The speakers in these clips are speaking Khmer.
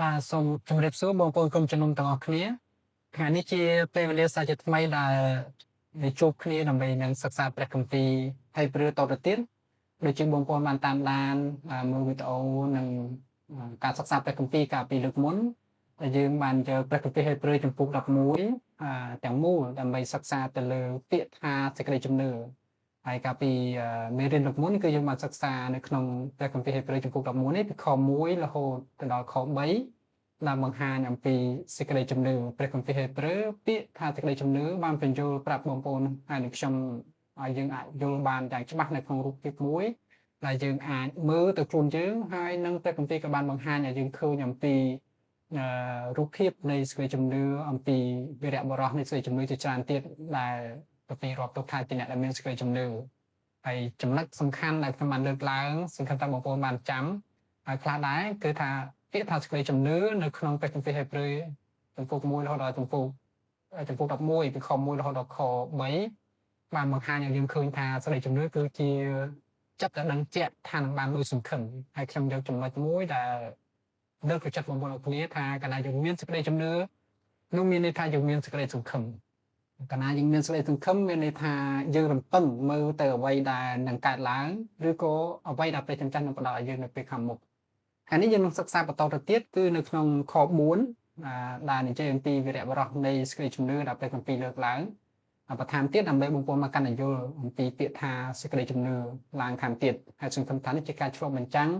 បាទសូមជម្រាបសួរបងប្អូនក្រុមជំនុំទាំងអស់គ្នាថ្ងៃនេះជាពេលវេលាសាជាថ្មីដែលនឹងជួបគ្នាដើម្បីនឹងសិក្សាព្រះគម្ពីរហើយព្រឺតទៅទៀតដូចជាបងប្អូនបានតាមដានមើលវីដេអូនិងការសិក្សាព្រះគម្ពីរកាលពីលើកមុនដែលយើងបានយកព្រះគម្ពីរហេព្រើរចំពុក11ទាំងមូលដើម្បីសិក្សាទៅលើពាក្យថាសេចក្តីជំនឿហើយកាលពីមេរៀនលើកមុនគឺយើងបានសិក្សានៅក្នុងព្រះគម្ពីរហេព្រើរចំពុក11នេះពីខ1រហូតទៅដល់ខ3ដែលបង្ហាញអំពីសេចក្តីជំនឿព្រះគម្ពីរហេព្រើរពាក្យថាសេចក្តីជំនឿបានបញ្យល់ប្រាប់បងប្អូនហើយនឹងខ្ញុំឲ្យយើងអាចយល់បានយ៉ាងច្បាស់នៅក្នុងរូបភាពមួយដែលយើងអាចមើលទៅខ្លួនយើងហើយនឹងព្រះគម្ពីរក៏បានបង្ហាញឲ្យយើងឃើញអំពីរូបភាពនៃសេចក្តីជំនឿអំពីវីរៈបុរសនៃសេចក្តីជំនឿជាច្រើនទៀតដែលព្រះពីរាប់ទុកថាជាអ្នកដែលមានសេចក្តីជំនឿហើយចំណុចសំខាន់ដែលខ្ញុំបានលើកឡើងសង្ឃឹមថាបងប្អូនបានចាំហើយខ្លះដែរគឺថាពាក្យថាសេចក្តីជំនឿនៅក្នុងព្រះគម្ពីរហេព្រើរចំពុក1រហូតដល់ចំពុក11ពីខ1រហូតដល់ខ3បានបង្ហាញឲ្យយើងឃើញថាសេចក្តីជំនឿគឺជាចិត្តដែលដឹងជាក់ថានឹងបានដោយសង្ឃឹមហើយខ្ញុំយកចំណុចមួយដែលលើកទឹកចិត្តបងប្អូនអរគ្នាថាកាលណាយើងមានសេចក្តីជំនឿនោះមានន័យថាយើងមានសេចក្តីសង្ឃឹមកាលណាយើងមានសេចក្តីសង្ឃឹមមានន័យថាយើងរំពឹងមើលទៅអ្វីដែលនឹងកើតឡើងឬក៏អ្វីដែលព្រះចន្ទនឹងផ្ដល់ឲ្យយើងនៅពេលខាងមុខហើយនេះយើងនឹងសិក្សាបន្តទៅទៀតគឺនៅក្នុងខ4ដែលនិយាយអំពីវីរៈបុរសនៃសេចក្តីជំនឿដែលព្រះគម្ពីរលើកឡើងបន្ថែមទៀតដើម្បីបងប្អូនមកកាន់យល់អំពីពាក្យថាសេចក្តីជំនឿឡើងខាងទៀតហើយសង្ឃឹមថានេះជាការឆ្លុះបញ្ចាំង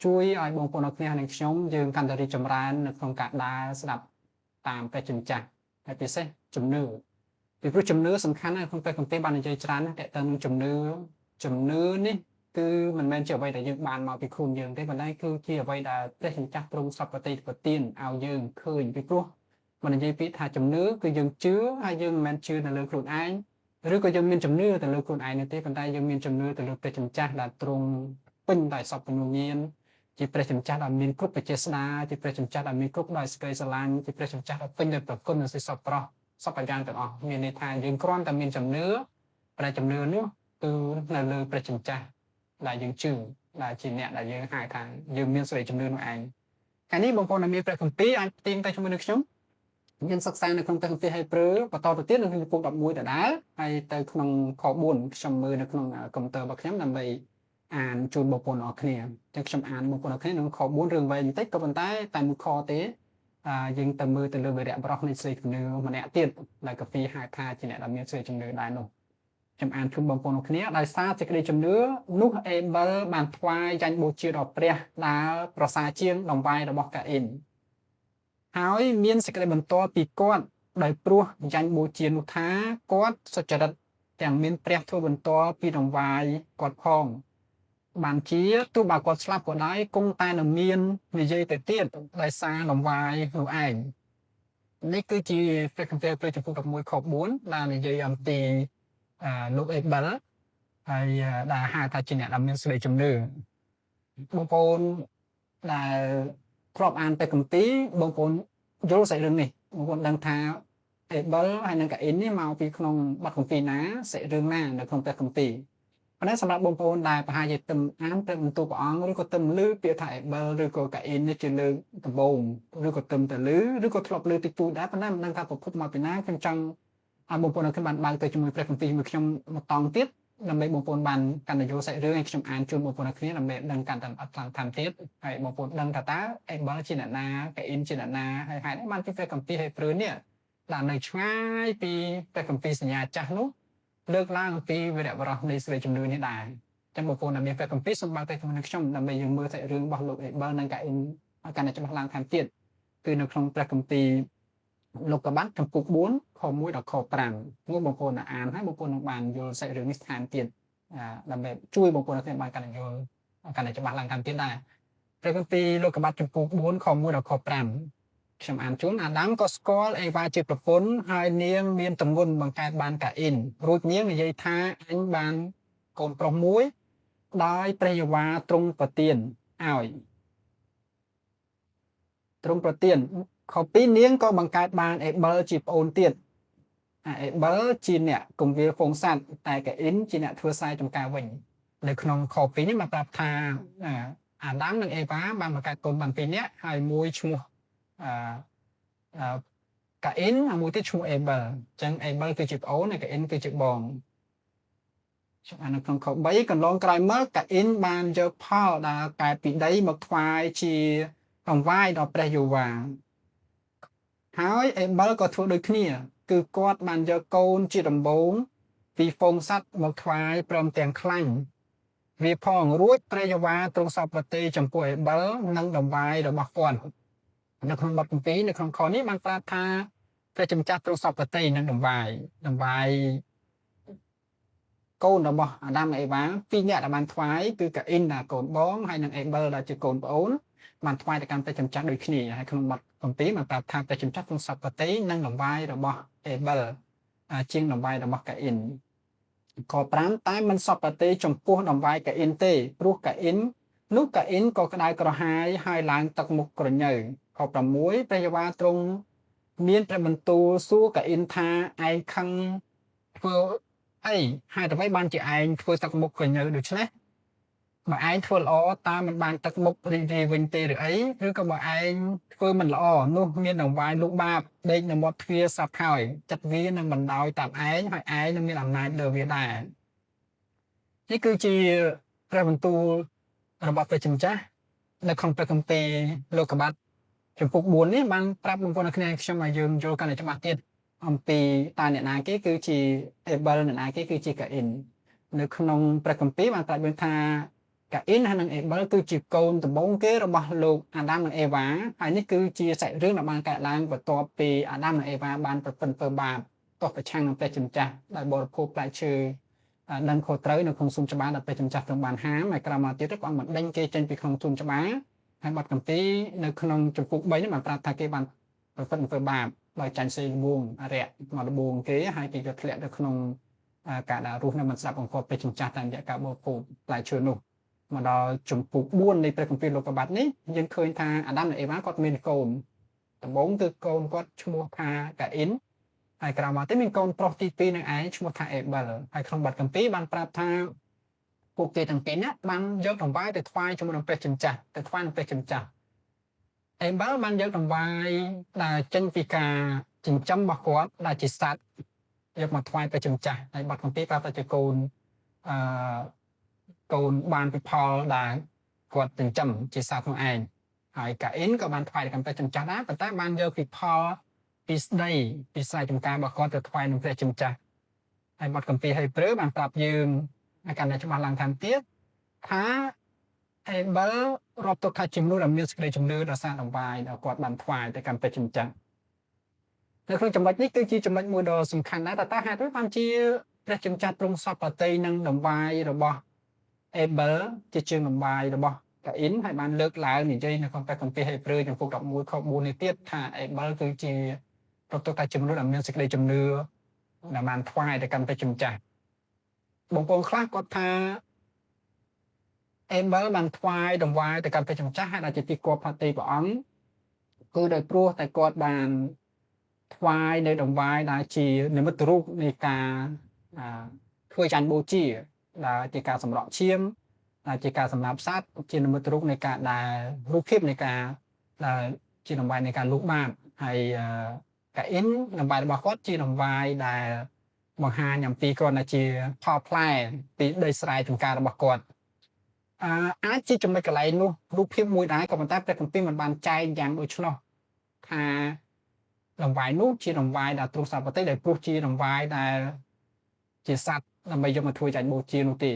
ជួយឲ្យបងប្អូនអរគ្នានិងខ្ញុំយើងកាន់តែរីកចម្រើននៅក្នុងការដើរស្ដាប់តាមព្រះចិញ្ចាស់ហើយពិសេសជំនឿពីព្រោះជំនឿសំខាន់ណាស់ក្នុងព្រះគម្ពីរបាននិយាយច្រើនណាស់តើតើនឹងជំនឿនេះគឺមិនមែនជាអ្វីដែលយើងបានមកពីខ្លួនយើងទេប៉ុន្តែគឺជាអ្វីដែលព្រះចិញ្ចាស់ទ្រង់សពប្រតិប្រទានឲ្យយើងឃើញពីព្រោះមិននិយាយពីថាជំនឿគឺយើងជឿហើយយើងមិនមែនជឿនៅលើខ្លួនឯងឬក៏យើងមានជំនឿទៅលើខ្លួនឯងទេប៉ុន្តែយើងមានជំនឿទៅលើព្រះចិញ្ចាស់ដែលទ្រង់ពេញដោយសពពនុញ្ញាណជាព្រះចិញ្ចាស់ដែលមានគ្រប់បច្ចេស្តាជាព្រះចិញ្ចាស់ដែលមានគ្រប់ដោយសេចក្តីស្រឡាញ់ជាព្រះចិញ្ចាស់ដែលពេញដោយប្រគុណនិងសេចក្តីសប្បុរសសពយ៉ាងទាំងអស់មានន័យថាយើងគ្រាន់តែមានជំនឿតែជំនឿនោះគឺនៅលើព្រះចិញ្ចាស់ដែលយើងជឿដែលជាអ្នកដែលយើងហៅថាយើងមានសេចក្តីជំនឿនោះឯងកាលនេះបងប្អូនដែលមានព្រះគម្ពីរអាចទៀងទៅជាមួយនឹងខ្ញុំយើងសិក្សានៅក្នុងព្រះគម្ពីរហេព្រើរបន្តទៅទៀតនៅក្នុងចំពុក11ដដែលហើយទៅក្នុងខ4ខ្ញុំមើលនៅក្នុងកុំព្យូទ័ររបស់ខ្ញុំដើម្បីអានជូនបងប្អូនអរគ្នាចឹងខ្ញុំអានបងប្អូនអរគ្នាក្នុងខ4រឿងវែងបន្តិចក៏ប៉ុន្តែតែមួយខទេយើងទៅមើលទៅលើវីរៈបុរសនៃសេចក្តីជំនឿម្នាក់ទៀតដែលកាពីហៅថាជាអ្នកដែលមានសេចក្តីជំនឿដែរនោះខ្ញុំអានជូនបងប្អូនអរគ្នាដោយសារសេចក្តីជំនឿនោះអេប៊ែលបានថ្វាយយ៉ាញ់បូជាដល់ព្រះដែលប្រសើរជាងដង្វាយរបស់កាអ៊ីនហើយមានសេចក្តីបន្ទាល់ពីគាត់ដោយព្រោះយ៉ាញ់បូជានោះថាគាត់សុចរិតទាំងមានព្រះធ្វើបន្ទាល់ពីដង្វាយគាត់ផងបានជាទោះបើគាត់ស្លាប់ក៏ដោយគង់តែនឹងមាននិយាយទៅទៀតដោយសារដង្វាយនោះឯងនេះគឺជាព្រះគម្ពីរព្រះចំពុក11ខ4ដែលនិយាយអំពីលោកអេប៊ែលហើយដែលហៅថាជាអ្នកដែលមានសេចក្តីជំនឿបងប្អូនដែលធ្លាប់អានព្រះគម្ពីរបងប្អូនយល់សាច់រឿងនេះបងប្អូនដឹងថាអេប៊ែលហើយនិងកាអ៊ីននេះមកពីក្នុងបទគម្ពីរណាសាច់រឿងណានៅក្នុងព្រះគម្ពីរប៉ុន្តែសម្រាប់បងប្អូនដែលប្រហែលជាទំអានព្រះបន្ទូលព្រះអង្គឬក៏ទំឮពាក្យថាអេប៊ែលឬក៏កាអ៊ីននេះជាលើកដំបូងឬក៏ទំទៅឮឬក៏ធ្លាប់ឮតិចតួចដែរប៉ុន្តែមិនដឹងថាប្រភពមកពីណាខ្ញុំចង់ឲ្យបងប្អូនខ្ញុំបានបើកទៅជាមួយព្រះគម្ពីរមួយខ្ញុំមកតង់ទៀតដើម្បីបងប្អូនបានកាន់តែយល់សាច់រឿងឲ្យខ្ញុំអានជូនបងប្អូនគ្នាដើម្បីដឹងកាន់តែអត់ខ្លាំងតាមទៀតហើយបងប្អូនដឹងថាតើអេប៊ែលជាអ្នកណាកាអ៊ីនជាអ្នកណាហើយហេតុអីបានពីព្រះគម្ពីរហេព្រើរនេះដែលនៅឆ្ងាយពីព្រះគម្ពីរសញ្ញាចាស់នោះលើកឡើងអំពីវីរៈបុរសនៃសេចក្តីជំនឿនេះដែរចឹងបងប្អូនដែលមានព្រះគម្ពីរសូមបើកទៅជាមួយនឹងខ្ញុំដើម្បីយើងមើលសាច់រឿងរបស់លោកអេប៊ែលនិងកាអ៊ីនឲ្យកាន់តែច្បាស់ឡើងថែមទៀតគឺនៅក្នុងព្រះគម្ពីរលោកកបាត់ចំពុក4ខ1ដល់ខ5មួយបងប្អូនអានហើយបងប្អូននឹងបានយល់សាច់រឿងនេះថែមទៀតដើម្បីជួយបងប្អូនគ្នាបានកាន់តែយល់កាន់តែច្បាស់ឡើងថែមទៀតដែរព្រះគម្ពីរលោកកបាត់ចំពុក4ខ1ដល់ខ5ខ្ញុំអានជូនអាដាមក៏ស្គាល់អេវ៉ាជាប្រពន្ធហើយនាងមានទម្ងន់បង្កើតបានកាអ៊ីនរួចនាងនិយាយថាអញបានកូនប្រុសមួយដោយព្រះយេហូវ៉ាទ្រង់ប្រទានឲ្យទ្រង់ប្រទានខ2នាងក៏បង្កើតបានអេប៊ែលជាប្អូនទៀតអេប៊ែលជាអ្នកគង្វាលហ្វូងសត្វតែកាអ៊ីនជាអ្នកធ្វើស្រែចម្ការវិញនៅក្នុងខ2នេះមកប្រាប់ថា អាដាមនិងអេវ៉ាបានបង្កើតកូនបានពីរនាក់ហើយមួយឈ្មោះអឺកាអ៊ីនហើយមួយទៀតឈ្មោះអេប៊ែលអញ្ចឹងអេប៊ែលគឺជាប្អូនហើយកាអ៊ីនគឺជាបងអានៅក្នុងខ3កន្លងក្រោយមកកាអ៊ីនបានយកផលដែលកើតពីដីមកថ្វាយជាអង្វាយដល់ព្រះយេហូវ៉ាហើយអេប៊ែលក៏ធ្វើដូចគ្នាគឺគាត់បានយកកូនជាដំបូងពីហ្វូងសត្វមកថ្វាយព្រមទាំងខ្លាញ់វាផងរួចព្រះយេហូវ៉ាទ្រង់សពប្រតិចំពោះអេប៊ែលនិងដំវាយរបស់គាត់នៅក្នុងបទគម្ពីរនៅក្នុងខនេះបានប្រាប់ថាព្រះជាម្ចាស់ទ្រង់សពប្រតិនឹងដំវាយកូនរបស់អាដាមនិងអេវ៉ាពីរនាក់ដែលបានថ្វាយគឺកាអ៊ីនដែលកូនបងហើយនិងអេប៊ែលដែលជាកូនប្អូនបានថ្វាយទៅកាន់ព្រះជាម្ចាស់ដូចគ្នាហើយក្នុងបទគម្ពីរបានប្រាប់ថាព្រះជាម្ចាស់ទ្រង់សពប្រតិនឹងដំវាយរបស់អេប៊ែលជាងដំវាយរបស់កាអ៊ីនខ5តែមិនសពប្រតិចំពោះដំវាយកាអ៊ីនទេព្រោះកាអ៊ីនក៏ក្តៅក្រហាយហើយឡើងទឹកមុខក្រញើខ6ព្រះយេហូវ៉ាទ្រង់មានព្រះបន្ទូលសួរកាអ៊ីនថាឯងខឹងធ្វើអីហេតុអ្វីបានជាឯងធ្វើទឹកមុខក្រញើដូច្នេះបើឯងធ្វើល្អតើមិនបានទឹកមុខរីករាយវិញទេឬអីឬក៏បើឯងធ្វើមិនល្អនោះមានដង្វាយលោកបាបដេកនៅមាត់ទ្វារសាប់ហើយចិត្តវានឹងបណ្ដោយតាមឯងហើយឯងនឹងមានអំណាចលើវាដែរនេះគឺជាព្រះបន្ទូលរបស់ព្រះជាម្ចាស់នៅក្នុងព្រះគម្ពីរលោកុបាតចំពុក4នេះបានប្រាប់បងប្អូនអ្នកគ្នាខ្ញុំឲ្យយើងយល់កាន់តែច្បាស់ទៀតអំពីតើអ្នកណាគេគឺជាអេប៊ែលអ្នកណាគេគឺជាកាអ៊ីននៅក្នុងព្រះគម្ពីរបានប្រាប់យើងថាកាអ៊ីនហើយនិងអេប៊ែលគឺជាកូនដំបូងគេរបស់លោកអាដាមនិងអេវ៉ាហើយនេះគឺជាសាច់រឿងដែលបានកើតឡើងបន្ទាប់ពីអាដាមនិងអេវ៉ាបានប្រព្រឹត្តអំពើបាបទោះប្រឆាំងនឹងព្រះជាម្ចាស់ដោយបរិភោគផ្លែឈើនឹងខុសត្រូវនៅក្នុងសួនច្បារដែលព្រះជាម្ចាស់ទ្រង់បានហាមហើយក្រោយមកទៀតព្រះអង្គបានដេញគេចេញពីក្នុងសួនច្បារហើយបទគម្ពីរនៅក្នុងចំពុក3នេះបានប្រាប់ថាគេបានប្រព្រឹត្តអំពើបាបដោយចាញ់សេលួងអរិយមកដបងគេហើយគេក៏ធ្លាក់ទៅក្នុងការដាក់រស់នៅមិនស្ដាប់បង្គាប់ព្រះជាម្ចាស់តាមរយៈការបរិភោគផ្លែឈើនោះមកដល់ចំពុក4នៃព្រះគម្ពីរលោកុបាតនេះយើងឃើញថាអាដាមនិងអេវ៉ាគាត់មានកូនដំបូងគឺកូនគាត់ឈ្មោះថាកាអ៊ីនហើយក្រោយមកទៀតមានកូនប្រុសទី2នឹងឯងឈ្មោះថាអេប៊ែលហើយក្នុងបទគម្ពីរបានប្រាប់ថាពួកគេទាំងពីរនេះបានយកដង្វាយទៅថ្វាយជាមួយនឹងព្រះជាម្ចាស់ទៅថ្វាយនឹងព្រះជាម្ចាស់អេប៊ែលបានយកដង្វាយដែលចេញពីការចិញ្ចឹមរបស់គាត់ដែលជាសត្វយកមកថ្វាយព្រះជាម្ចាស់ហើយបទគម្ពីរប្រាប់ថាជាកូនកូនបានពីផលដែលគាត់ចិញ្ចឹមជាសត្វខ្លួនឯងហើយកាអ៊ីនក៏បានថ្វាយដល់ព្រះជាម្ចាស់ដែរប៉ុន្តែបានយកពីផលពីស្ដីពីស្រែចម្ការរបស់គាត់ទៅថ្វាយនឹងព្រះជាម្ចាស់ហើយបទគម្ពីរហេព្រើរបានប្រាប់យើងកាន់តែច្បាស់ឡើងថែមទៀតថាអេប៊ែលរាប់ទុកថាជាមនុស្សដែលមានសេចក្តីជំនឿដល់សារដង្វាយដែលគាត់បានថ្វាយទៅកាន់ព្រះជាម្ចាស់នៅក្នុងចំណុចនេះគឺជាចំណុចមួយដ៏សំខាន់ដែរតើហេតុអ្វីបានជាព្រះជាម្ចាស់ទ្រង់សពប្រតិនឹងដង្វាយរបស់អេប៊ែលជាជាងដង្វាយរបស់កាអ៊ីនហើយបានលើកឡើងនិយាយនៅក្នុងព្រះគម្ពីរហេព្រើរចំពុក11ខ4នេះទៀតថាអេប៊ែលគឺជារាប់ទុកថាជាមនុស្សដែលមានសេចក្តីជំនឿដែលបានថ្វាយទៅកាន់ព្រះជាម្ចាស់បងប្អូនខ្លះគាត់ថាអេប៊ែលបានថ្វាយដង្វាយទៅកាន់ព្រះជាម្ចាស់ហើយដែលជាទីគប់ផាទីព្រះអង្គគឺដោយព្រោះតែគាត់បានថ្វាយនៅដង្វាយដែលជានិមិត្តរូបនៃការធ្វើចាញ់បូជាដែលជាការសម្រក់ឈាមដែលជាការសម្លាប់សត្វជានិមិត្តរូបនៃការដែលរូបភាពនៃការដែលជាដង្វាយនៃការលូកបាបហើយកាអ៊ីនដង្វាយរបស់គាត់ជាដង្វាយដែលបង្ហាញអំពីគាត់ដែលជាផលផ្លែពីដីស្រែចម្ការរបស់គាត់អាចជាចំណុចកន្លែងនោះរូបភាពមួយដែរក៏ប៉ុន្តែព្រះគម្ពីរមិនបានចែកយ៉ាងដូច្នោះថាដង្វាយនោះជាដង្វាយដែលទ្រង់សពប្រតិដែលព្រោះជាដង្វាយដែលជាសត្វដើម្បីយកមកធ្វើចាញ់បូជានោះទេ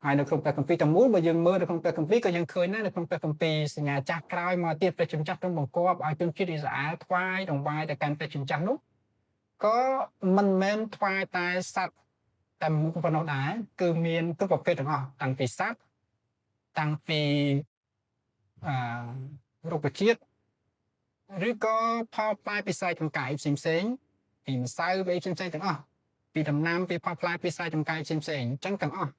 ហើយនៅក្នុងព្រះគម្ពីរទាំងមូលបើយើងមើលនៅក្នុងព្រះគម្ពីរក៏យើងឃើញដែរនៅក្នុងព្រះគម្ពីរសញ្ញាចាស់ក្រោយមកទៀតព្រះជាម្ចាស់ទ្រង់បង្គាប់ឲ្យជនជាតិអ៊ីស្រាអែលថ្វាយដង្វាយទៅកាន់ព្រះជាម្ចាស់នោះក៏មិនមែនថ្វាយតែសត្វតែមុខប៉ុណ្ណោះដែរគឺមានគ្រប់ប្រភេទទាំងអស់តាំងពីសត្វតាំងពីរុក្ខជាតិឬក៏ផលផ្លែពីស្រែចម្ការផ្សេងពីម្សៅពីផ្សេងទាំងអស់ពីដំណាំពីផលផ្លែពីស្រែចម្ការផ្សេងអញ្ចឹងទាំងអស់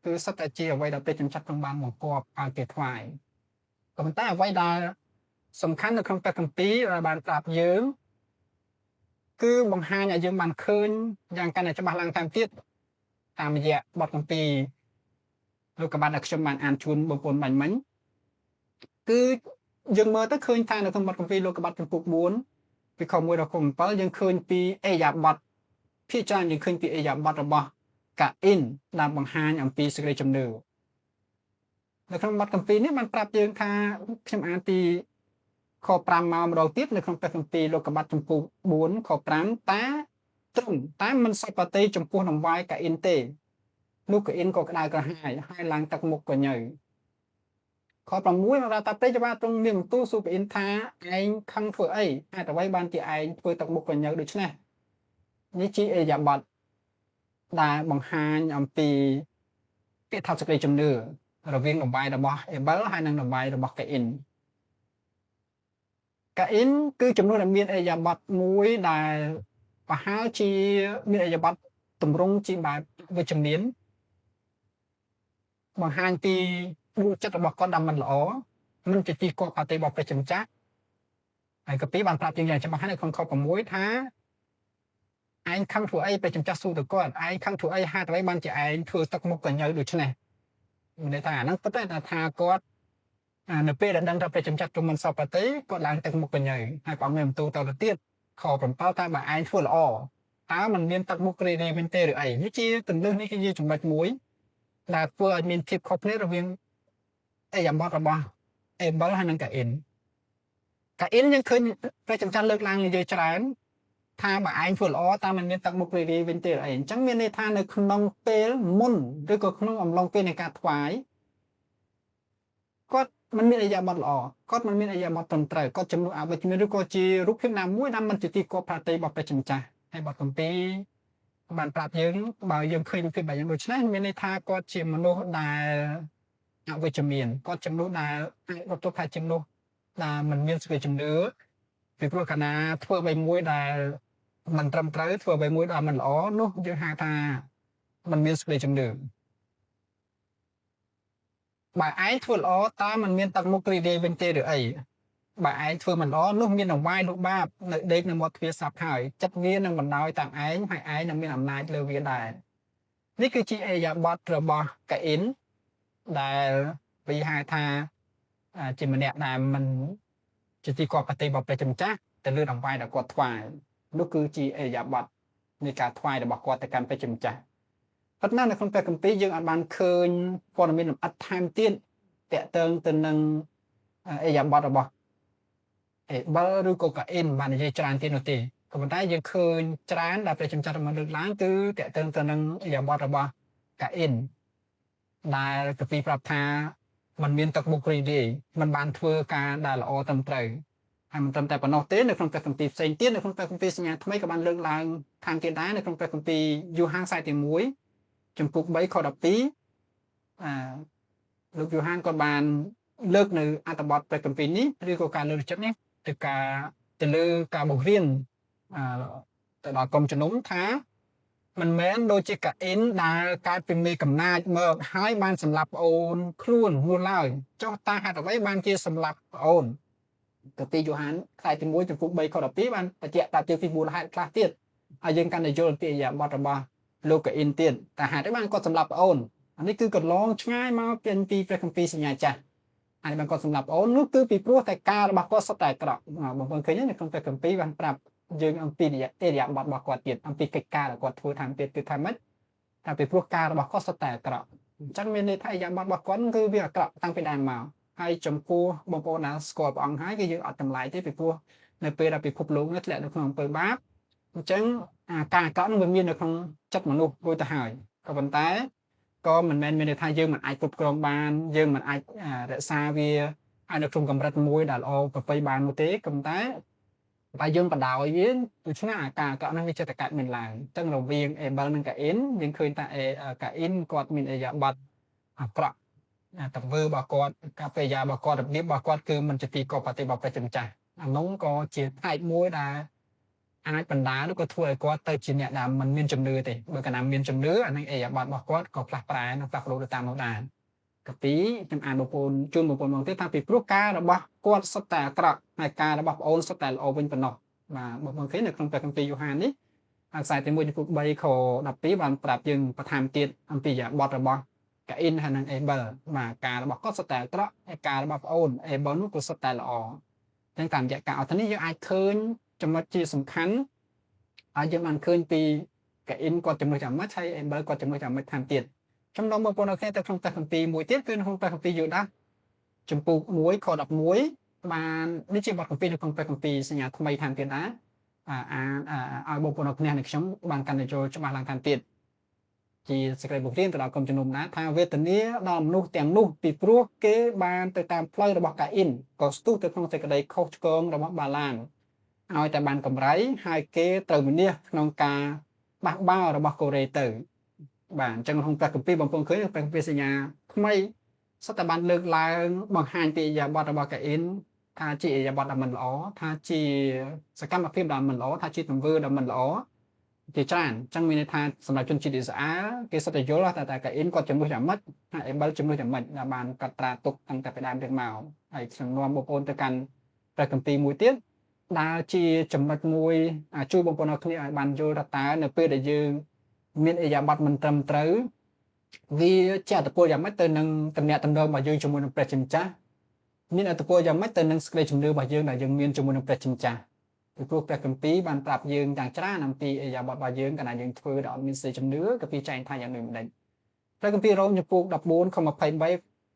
គឺសុទ្ធតែជាអ្វីដែលព្រះជាម្ចាស់ទ្រង់បានបង្គាប់ឲ្យគេថ្វាយក៏ប៉ុន្តែអ្វីដែលសំខាន់នៅក្នុងព្រះគម្ពីរដែលបានប្រាប់យើងគឺបង្ហាញឲ្យយើងបានឃើញយ៉ាងកាន់តែច្បាស់ឡើងតាមទៀតតាមរយៈបទគម្ពីរ លោកក៏បានឲ្យខ្ញុំបានអានជូនបងប្អូនបាញ់មិញគឺយើងមើលទៅឃើញថានៅក្នុងបទគម្ពីរលោកកបាត់ចំពុក4ពីខ1ដល់ខ7យើងឃើញពីអេយ៉ាបតភាគច្រើនយើងឃើញពីអេយ៉ាបតរបស់កាអ៊ីនដែលបង្ហាញអំពីសេចក្តីជំនឿនៅក្នុងបទគម្ពីរនេះបានប្រាប់យើងថាខ្ញុំអានពីខ5មកម្ដងទៀតនៅក្នុងព្រះគម្ពីរលោកកបាត់ចំពុក4ខ5តាទ្រង់តែមិនសពតិចំពោះនំវាយកាអ៊ីនទេនោះកាអ៊ីនក៏ក្តៅក្រហាយហើយឡើងទឹកមុខក៏ញើខ6មកដល់តាពេចបាទ្រង់មានបន្ទូលសួរកាអ៊ីនថាឯងខឹងធ្វើអីហេតុអ្វីបានជាឯងធ្វើទឹកមុខក៏ញើដូច្នេះនេះជាអេយ៉ាបតដែលបង្ហាញអំពីពាក្យថាសេចក្តីជំនឿរវាងនំវាយរបស់អេបលហើយនិងនំវាយរបស់កាអ៊ីនគឺចំនួនដែលមានអេយ៉ាបតមួយដែលប្រហែលជាមានអេយ៉ាបតតម្រង់ជាបែបវិជ្ជមានបង្ហាញពីដួលចិត្តរបស់គាត់ដែលមិនល្អមិនជាទីគប់អតិរបស់ព្រះចម្ចាស់ហើយកាពីបានប្រាប់យើងយ៉ាងច្បាស់ហើយនៅក្នុងខ6ថាឯងខឹងធ្វើអីព្រះចម្ចាស់សួរទៅគាត់ឯងខឹងធ្វើអីហេតុអ្វីបានជាឯងធ្វើទឹកមុខកញ្ញើដូច្នេះមានន័យថាអាហ្នឹងពិតតែថាគាត់នៅពេលដែលដឹងថាព្រះចម្ចាស់ទ្រង់មិនសពទេគាត់ឡើងទឹកមុខកញ្ញើហើយព្រះអង្គមានបន្ទូលទៅទៀតខ7ថាបើឯងធ្វើល្អតើมันមានទឹកមុខរីករាយវិញទេឬអីនេះជាទន្ទឹងនេះគឺជាចំណុចមួយដែលធ្វើឲ្យមានភាពខុសគ្នារវាងអេយ៉ាបតរបស់អេបលហើយនិងកាអ៊ីនយើងឃើញព្រះចម្ចាស់លើកឡើងនិយាយច្រើនថាបើឯងធ្វើល្អតើมันមានទឹកមុខរីករាយវិញទេអីអញ្ចឹងមានន័យថានៅក្នុងពេលមុនឬក៏ក្នុងអំឡុងពេលនៃការថ្វាយគាត់មិនមានអេយ៉ាបតល្អគាត់មិនមានអេយ៉ាបតត្រឹមត្រូវគាត់ចំនួនអវិជ្ជមានឬក៏ជារូបភាពណាមួយដែលមិនជាទីគប់ប្រតិរបស់ព្រះចម្ចាស់ហើយបទគម្ពីរបានប្រាប់យើងបើយើងឃើញរូបភាពបែបយ៉ាងដូចនេះមានន័យថាគាត់ជាមនុស្សដែលអវិជ្ជមានគាត់ចំនួនដែលអាចរត់ទៅថាជាមនុស្សដែលមិនមានសេចក្តីជំនឿពីព្រោះកាលណាធ្វើអ្វីមួយដែលមិនត្រឹមត្រូវធ្វើអ្វីមួយដែលមិនល្អនោះយើងហៅថាមិនមានសេចក្តីជំនឿបើឯងធ្វើល្អតើมันមានទឹកមុខរីករាយវិញទេឬអីបើឯងធ្វើមិនល្អនោះមានអវាយនោះបាបនៅដេកនៅមាត់ទ្វារសាប់ហើយចិត្តវានឹងបណ្ដោយតាមឯងហើយឯងនឹងមានអំណាចលើវាដែរនេះគឺជាអេយ៉ាបតរបស់កាអ៊ីនដែលវាហៅថាជាម្នាក់ដែលមិនជាទីគប់ប្រតិរបស់ព្រះចម្ចាស់ទៅលើអវាយដែលគាត់ថ្វាយនោះគឺជាអេយ៉ាបតនៃការថ្វាយរបស់គាត់ទៅកាន់ព្រះចម្ចាស់ប៉ុន្តែនៅក្នុងព្រះគម្ពីរយើងអាចបានឃើញព័ត៌មានលម្អិតថែមទៀតតាក់ទងទៅនឹងអេយ៉ាបតរបស់អេបលឬក៏កាអ៊ីនបាននិយាយច្រើនទៀតនោះទេក៏ប៉ុន្តែយើងឃើញច្រើនដែលព្រះចម្ចាស់បានលើកឡើងគឺតាក់ទងទៅនឹងអេយ៉ាបតរបស់កាអ៊ីនដែលកាពីប្រាប់ថាมันមានទឹកមុខរីករាយมันបានធ្វើការដែលល្អត្រឹមត្រូវហើយមិនត្រឹមតែប៉ុណ្ណោះទេនៅក្នុងព្រះគម្ពីរផ្សេងទៀតនៅក្នុងព្រះគម្ពីរសញ្ញាថ្មីក៏បានលើកឡើងខាងទៀតដែរនៅក្នុងព្រះគម្ពីរយូហានខ្សែទី1ចំពុក3ខ12លោកយូហានក៏បានលើកនៅអត្ថបទព្រះគម្ពីរនេះឬក៏ការលើកចិត្តនេះទៅលើការបង្រៀនទៅដល់កុំជំនុំថាមិនមែនដូចជាកាអ៊ីនដែលកើតពីមេកំណាចមកហើយបានសម្លាប់ប្អូនខ្លួននោះឡើយចុះតើហេតុអ្វីបានជាសម្លាប់ប្អូនកាពីយូហានខ្សែទី1ចំពុក3ខ12បានបញ្ជាក់តាពីមូលហេតុខ្លះទៀតហើយយើងកាន់តែយល់ពីអេយ៉ាបតរបស់លោកកាអ៊ីនទៀតតែហេតុអីបានគាត់សម្លាប់ប្អូនអានេះគឺកន្លងឆ្ងាយមកពីព្រះគម្ពីរសញ្ញាចាស់ហើយបានគាត់សម្លាប់ប្អូននោះគឺពីព្រោះតែការរបស់គាត់សុទ្ធតែអាក្រក់បងប្អូនឃើញនៅក្នុងព្រះគម្ពីរបានប្រាប់យើងអំពីអេយ៉ាបតរបស់គាត់ទៀតអំពីកិច្ចការដែលគាត់ធ្វើតាមទៀតគឺថាម៉េចតែពីព្រោះការរបស់គាត់សុទ្ធតែអាក្រក់អញ្ចឹងមានន័យថាអេយ៉ាបតរបស់គាត់គឺវាអាក្រក់តាំងពីដើមមកហើយចំពោះបងប្អូនដែលស្គាល់ព្រះអង្គហើយគឺយើងអត់តម្លៃទេពីព្រោះនៅពេលដែលពិភពលោកនេះធ្លាក់នៅក្នុងអំពើបាបអញ្ចឹងការអាក្រក់នោះវាមាននៅក្នុងចិត្តមនុស្សដូចទៅហើយក៏ប៉ុន្តែក៏មិនមែនមានន័យថាយើងមិនអាចគ្រប់គ្រងបានយើងមិនអាចរក្សាវាឲ្យនៅក្នុងកម្រិតមួយដែលល្អប្រពៃបាននោះទេក៏ប៉ុន្តែបើយើងបដ ாய் វាដូច្នេះការអាក្រក់នោះវាចិត្តតែកើតមានឡើងអញ្ចឹងរវាងអេបលនិងកាអ៊ីនយើងឃើញថាកាអ៊ីនគាត់មានអេយ៉ាបតអាក្រក់ទង្វើរបស់គាត់កាពេយ៉ារបស់គាត់របៀបរបស់គាត់គឺមិនជាទីគប់ប្រតិបត្តិព្រះចម្ចាស់អានោះក៏ជាផ្នែកមួយដែលអាចបណ្ដាលឬក៏ធ្វើឲ្យគាត់ទៅជាអ្នកដែលមិនមានជំនឿទេបើកាលណាមានជំនឿអានឹងអេយ៉ាបតរបស់គាត់ក៏ផ្លាស់ប្រែនិងផ្លាស់ប្ដូរទៅតាមនោះដែរកាពីខ្ញុំអានបងប្អូនជូនបងប្អូនមកទេថាពីព្រោះការរបស់គាត់សុទ្ធតែអាក្រក់ហើយការរបស់បងប្អូនសុទ្ធតែល្អវិញប៉ុណ្ណោះបាទបងប្អូនឃើញនៅក្នុងព្រះគម្ពីរយូហាននេះខ្សែទី1ចំពុក3ខ12បានប្រាប់យើងបន្ថែមទៀតអំពីអេយ៉ាបតរបស់ cả in hay năng able mà cả là bọc có sắp tại đó cả là bọc ôn able nó cũng sắp tại là ó nên cảm giác cả ở thế này ai khơi trong mắt chia sầm khánh ai giờ mình khơi vì cả in còn chấm được chấm mắt hay able còn chấm được chấm mắt tham tiền trong đó một con nó khen ta không ta không tì mũi tiết viên không ta không tì dự đã chấm phụ muối kho đập muối màนี่chỉ bọtของปีของไปของปีสัญญาทำไมทำเตียนนะเอาบุปผาเนี่ยในช่องบางกันในโจจะมาลังทำเตียนจีสกัดบุกเรียนตลอดกรมจนุมนะทางเวทนี้ดอมนุเตียงนุปีปลุกเกบานไปตามเพลย์ระบบกาอินก็สตูแต่ของสกัดโคชกงระบบบาลานเอาแต่บานกำไรไฮเกเติมเนี่ยน้องกาบักบ้าระบบโกเรเตอร์บานจังหงไปกับปีบางคนเคยไปกับปีสัญญาทำไมสถาบันเลือกลายบางหันปียาบอดระบบกาอินถ้าจียาบอดมันล้อถ้าจีสกัดมาพิมพ์ดำมันล้อถ้าจีตัวเวอร์ดำมันล้อจีจานจังมีในทางสำหรับชนจีดีสาเกษตรโยลแต่กอินก็จำนวนจะมัดไอ้บ้านจำนวนจะมัดบานกัตราตกตั้งแต่ไปดามเดือดเมาไอ้สังนวมบุปผลตะกันแต่กันปีมวยเตี้ยดาจีจำมัดมวยช่วยบุปผลเอาขึ้นไอ้บานโยตตาเนื้อเปื่อยยืมมีไอ้ยาบัดมันเติมเต๋อvì cha tập bồi giảm mất tên nâng tầm nhẹ tầm đâu mà dương trong mônประชิมจ้ามีอัตโกยังไม่เติมนังสเกลจมเดือบยืงแต่ยังมีจมูกประชิมจ้าคือพวกแต่กัมปีบานปรับยืงต่างชาตินำปีอย่าบอดบายืงกันนะยังถือดอกมีเศษจมเดือกับปีใจไทยอย่างหนึ่งเด่นแต่กัมปีเราจะปลูกดับบูนเข้ามาเพิ่มใบ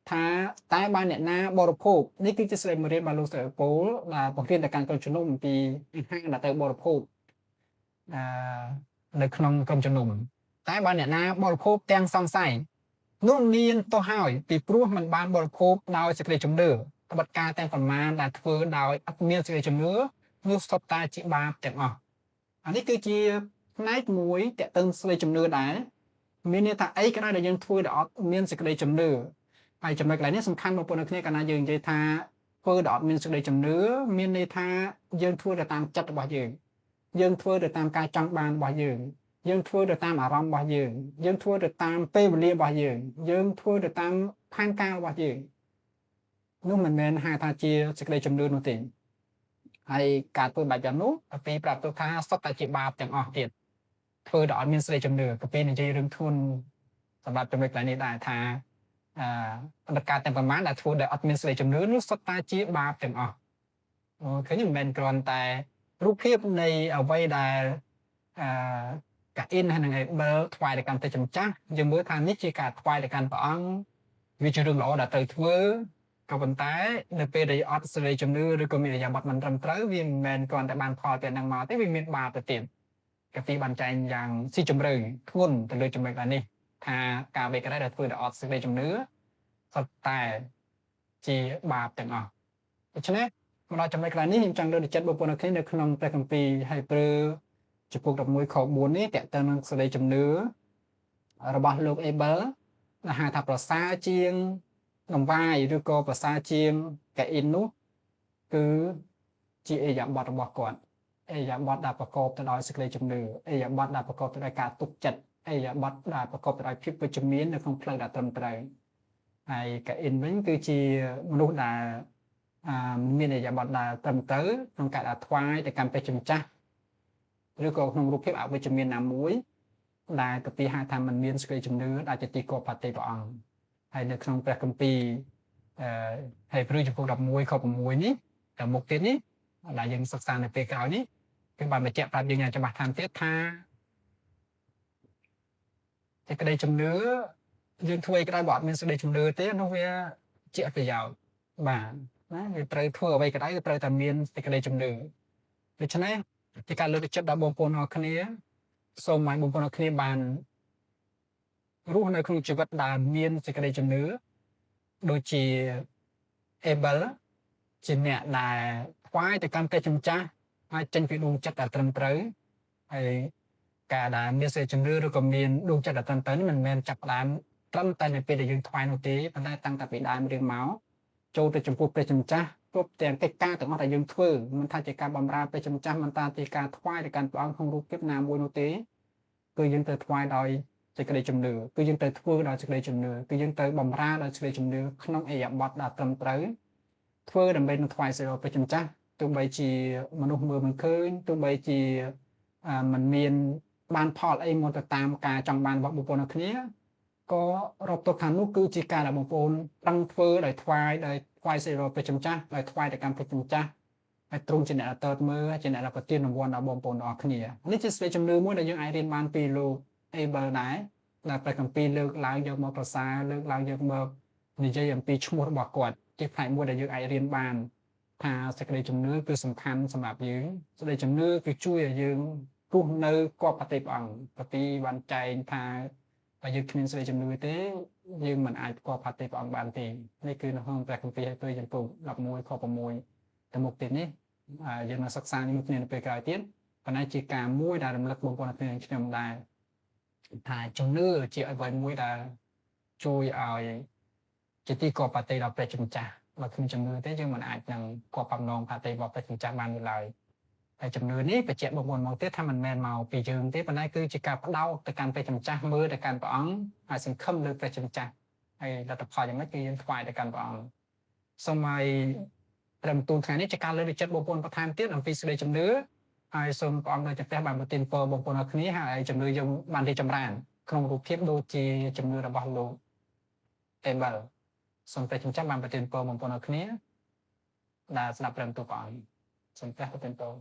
ท้าใต้บ้านเนี่ยนาบริโภคนี่คือจะแสดงมาเรียนบาลูเซอร์โปลlàบทเรียนแต่การกำจัดนุ่มปีห้างแต่เติมบริโภคในขนมกำจัดนุ่มใต้บ้านเนี่ยนาบริโภคแตงซองใส่นู่นนี่ตัวห้อยปีปลุกมันบานบริโภคดาวสเกลจมเดือบัดการแต่งผลมาแต่เฟื่อดาวอัพเมียสเกจเนื้อนูสตาจิบาแต่งออกอันนี้คือจีไนท์มวยแต่ตึงสเกจเนื้อได้มีเนี่ยถ้าไอ้ก็ได้แต่ยังเฟื่อดอกเมียสเกจเนื้อไอ้จำเป็นอะไรเนี่ยสำคัญบางคนเนี่ยกันนะยังใจท่าเฟื่อดอกเมียสเกจเนื้อมีในท่ายังเฟื่อแต่ตามจัดบ่อยยังเฟื่อแต่ตามการจังบานบ่อยยังเฟื่อแต่ตามอารมณ์บ่อยยังเฟื่อแต่ตามเปรี้ยวเรียบ่อยยังเฟื่อแต่ตามพันกาวบ่อยนู้มันเป็นหาทาจีสเกลจมดูนู่นติไอการตัวแบบอย่างนู้ปีปรับตัวค้าสตาจิบาบอย่างออกเดียดเพื่อดอกมีสเกลจมดูกับปีนี้จะเรื่องทุนสำหรับจำเป็นอะไรนี้ได้ทาปฏิการแต่ประมาณแต่ทัวร์ดอกมีสเกลจมดูนู้สตาจิบาบอย่างออกคือยังเป็นกรอนแต่รูปเทียบในเอาไว้ได้กับอินให้หนึ่งเบอร์ทวายในการเตะจมจ้ายังเมื่อทางนิจิการทวายในการปองวิจารณ์หล่อได้เตะทัวร์กับคนตายในปีใดออสเตรเลียจำเนื้อหรือก็มีอะไรอย่างบัดมันรำเต้าวิ่งแมนก่อนแต่บานพอเป็นนางมาแต่วิ่งมีบาตัวเตียนกับฟีบันใจอย่างซีจำเริงทุ่นแต่เลยจำเป็นอะไรนี่ถ้ากาเบก็ได้แต่ฟื้นออสเตรเลียจำเนื้อสไตล์จีบาแต่งออกเพราะฉะนั้นเราจำเป็นอะไรนี่จังเลยจัดบุปผลคดีในขนมแต่คำปีให้เปลือจะปลูกดอกมวยขอบบุญนี่แต่เติมสเลจำเนื้อระบาดโลกเอเบอร์นะฮะถ้าประสาเจียงนมวายหรือก็ภาษาจีนแกอินนู้คือจีเออยากบอดบอกก่อนเออยากบอดดาประกอบตัวดอยสเกลจมเนือเออยากบอดดาประกอบตัวดอยการตุกจัดเออยากบอดดาประกอบตัวดอยพิบประจมีนในของเพลงดาตรมเตยไอแกอินนั้นคือจีมนุษย์ดามีเออยากบอดดาตรมเตยของการดาทวายแต่การไปจมจ้าหรือก็ของรูปเพียบเอาไปจมีนน้ำมุ้ยได้กับปีห้าทำมันมีสเกลจมเนือได้จะตีกบปฏิบัติให้ในครั้งประกัมปีให้พฤติกรรมดับมวยเข้ากับมวยนี้แต่มุกเตี้ยนี้หลายยังศึกษาในปีเก่านี้เป็นบางแบบเจ็บปรับยังไงจะมาทำเตี้ยท่าจะกระไดจำเนื้อยังถ้วยกระไดบอดมันจะได้จำเนื้อเตี้ยน้องเวียเจ็บไปยาวบ้านนะไปเตยทั่วไปกระไดไปเตยแต่เมียนจะกระไดจำเนื้อเพราะฉะนั้นที่การเลือกจับดับบงปนอคเนียสมัยบงปนอคเนียบานรู้ในครูชีวิตดามีนสิกระไดจำเนื้อโดยจีเอเบลจีเนี่ยได้ควายแต่การเตะจำจ้าให้จันทร์ไปดวงจัดแต่ตรมเตยไอ้การได้มีเศษจำเนื้อหรือก็มีดวงจัดแต่ตรมเตยนี่มันแมนจับได้ตรมเตยในปีเดียวยังควายโนตีมันได้ตั้งแต่ปีได้มาเรียงเมาส์โจแต่จำพูดไปจำจ้าพวกแต่งเตะก้าแต่ว่าแต่ยังทั่วมันทำจากการบำราไปจำจ้ามันตาจากการควายในการปลอมของรูปเก็บนามวยโนตีคือยังเตะควายโดยจะกระไดจำเนื้อคือยังเตยทั่วเราจะกระไดจำเนื้อคือยังเตยบำราเราจะกระไดจำเนื้อขนมเอียบบอดดาตรมเตยทั่วดำเป็นควายเสือไปจำจ้าตัวใบจีมนุษย์มือมันเคยตัวใบจีมันมีนบานพอลไอโมตตามการจังบานบอกบุปผลคนี้ก ក៏រាប់ទៅខាងនោះគឺជាការដែលបងប្អូនតាំងធ្វើដោយថ្វាយសេរីព្រះចម្ចាស់ដោយថ្វាយទៅកាន់ព្រះចម្ចាស់ហើយទ្រង់ជាអ្នកអតើតមើលជាអ្នកប្រទានរង្វាន់ដល់បងប្អូនទាំងអស់គ្នានេះជាស្វេជំនឿមួយដែលយើងអាចរៀនបានពីលោកអេបលដែរដែលព្រះគម្ពីរលើកឡើងយកមកប្រសាលើកឡើងយកមកនិយាយអំពីឈ្មោះរបស់គាត់ជាផ្នែកមួយដែលយើងអាចរៀនបានថាសេចក្តីជំនឿគឺសំខាន់សម្រាប់យើងសេចក្តីជំនឿគឺជួយឲ្យយើងរស់នៅគប់ប្រតិព្រះអង្គប្រទីបានចែងថាបើយើងគ្មានសេចក្តីជំនឿទេយើងមិនអាចគប់ប្រតិព្រះអង្គបានទេនេះគឺនៅក្នុងព្រះគម្ពីរហេព្រើរចំពុក11ខ6ទៅមុខទៀតនេះយើងនឹងសិក្សាជាមួយគ្នានៅពេលក្រោយទៀតប៉ុន្តែជាការមួយដែលរំលឹកបងប្អូនគ្នាខ្ញុំដែរថាជំនឿជាអ្វីមួយដែលជួយឲ្យជាទីគប់ប្រតិដល់ព្រះចម្ចាស់បើគ្មានជំនឿទេយើងមិនអាចនឹងគប់បំណងប្រតិរបស់ព្រះចម្ចាស់បានឡើយហើយជំនឿនេះបញ្ជាក់បងប្អូនមកទៀតថាមិនមែនមកពីយើងទេប៉ុន្តែគឺជាការផ្ដោតទៅកាន់ព្រះចម្ចាស់មើលទៅកាន់ព្រះអង្គហើយសង្ឃឹមលើព្រះចម្ចាស់ហើយលទ្ធផលយ៉ាងម៉េចគឺយើងថ្វាយទៅកាន់ព្រះអង្គសូមឲ្យត្រឹមទូនថ្ងៃនេះជាការលើកទឹកចិត្តបងប្អូនបន្ថែមទៀតអំពីសេចក្តីជំនឿហើយសូមព្រះអង្គនៅព្រះបានប្រទានពរបងប្អូនអរគ្នាហើយជំនឿយើងបានរីកចម្រើនក្នុងរូបភាពដូចជាជំនឿរបស់លោកអេបលសូមព្រះចម្ចាស់បានប្រទានពរបងប្អូនអរគ្នាដែលស្ដាប់ព្រមទូព្រះអង្គសូមព្រះប្រទានពរ